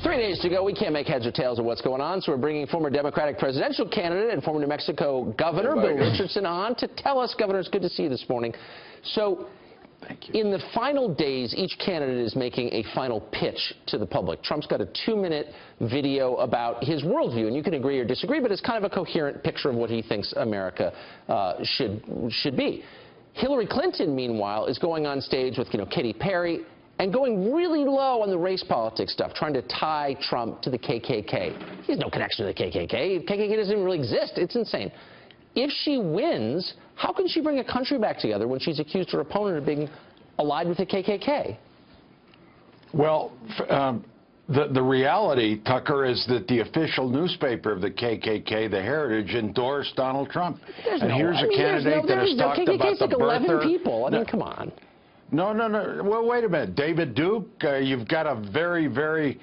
3 days to go. We can't make heads or tails of what's going on, so we're bringing former Democratic presidential candidate and former New Mexico Governor Bill Richardson on to tell us. Governor, it's good to see you this morning. So, in the final days, each candidate is making a final pitch to the public. Trump's got a 2-minute video about his worldview, and you can agree or disagree, but it's kind of a coherent picture of what he thinks America should be. Hillary Clinton, meanwhile, is going on stage with, Katy Perry and going really low on the race politics stuff, trying to tie Trump to the KKK. He has no connection to the KKK. KKK doesn't even really exist. It's insane. If she wins, how can she bring a country back together when she's accused her opponent of being allied with the KKK? Well, the reality, Tucker, is that the official newspaper of the KKK, the Heritage, endorsed Donald Trump. Here's a candidate that has talked about the birther. 11 people. I mean, come on. No. Well, wait a minute. David Duke, you've got a very, very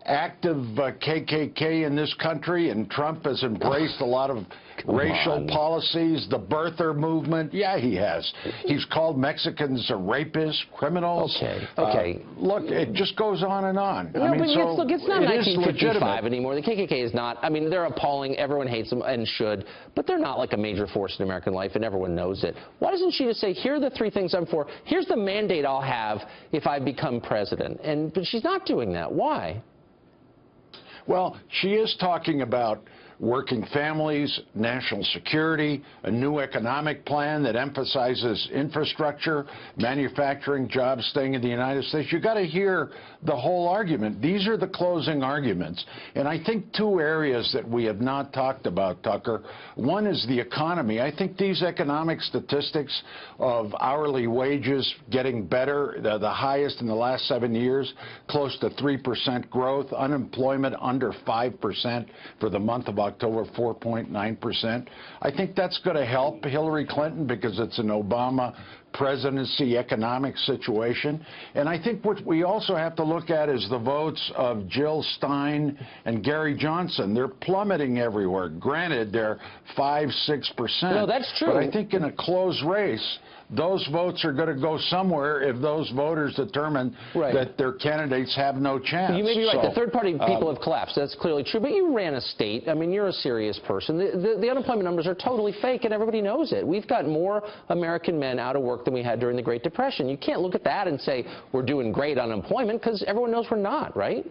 active KKK in this country, and Trump has embraced a lot of racial policies, the birther movement. Yeah, he has. He's called Mexicans rapists, criminals. Okay. Look, it just goes on and on. No, but look, it's not 1955 anymore. The KKK is not. I mean, they're appalling. Everyone hates them and should, but they're not like a major force in American life, and everyone knows it. Why doesn't she just say, here are the 3 things I'm for. Here's the mandate I'll have if I become president. But she's not doing that. Why? Well, she is talking about working families, national security, a new economic plan that emphasizes infrastructure, manufacturing, jobs, staying in the United States. You've got to hear the whole argument. These are the closing arguments. And I think 2 areas that we have not talked about, Tucker. One is the economy. I think these economic statistics of hourly wages getting better, the highest in the last 7 years, close to 3% growth, unemployment under 5% for the month of October, 4.9%. I think that's going to help Hillary Clinton because it's an Obama presidency economic situation. And I think what we also have to look at is the votes of Jill Stein and Gary Johnson. They're plummeting everywhere. Granted, they're 5–6%. No, that's true. But I think in a close race, those votes are going to go somewhere if those voters determine that their candidates have no chance. You may be right. The third-party people have collapsed. That's clearly true. But you ran a state. I mean, you're a serious person. The unemployment numbers are totally fake, and everybody knows it. We've got more American men out of work than we had during the Great Depression. You can't look at that and say we're doing great unemployment because everyone knows we're not, right?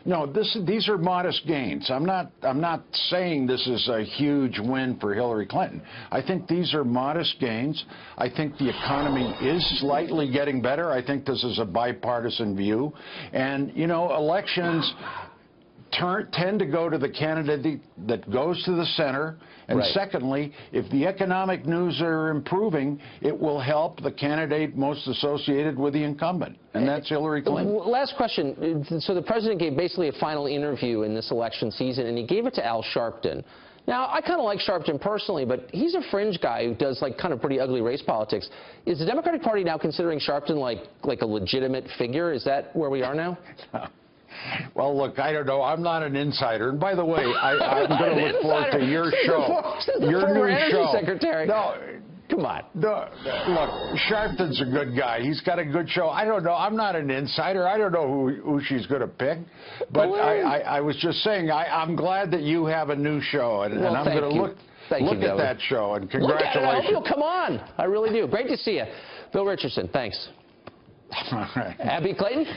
No, these are modest gains. I'm not saying this is a huge win for Hillary Clinton. I think these are modest gains. I think the economy is slightly getting better. I think this is a bipartisan view. And, elections tend to go to the candidate that goes to the center. And secondly, if the economic news are improving, it will help the candidate most associated with the incumbent, and that's Hillary Clinton. Last question. So the president gave basically a final interview in this election season, and he gave it to Al Sharpton. Now, I kind of like Sharpton personally, but he's a fringe guy who does kind of pretty ugly race politics. Is the Democratic Party now considering Sharpton like a legitimate figure? Is that where we are now? Well, look, I don't know. I'm not an insider. And by the way, I'm going to look forward to your show. Your new show. Secretary. No, come on. No, look, Sharpton's a good guy. He's got a good show. I don't know. I'm not an insider. I don't know who she's going to pick. But I was just saying, I'm glad that you have a new show. And I'm going to look at that show. And congratulations. I hope you'll come on. I really do. Great to see you. Bill Richardson, thanks. All right. Abby Clayton?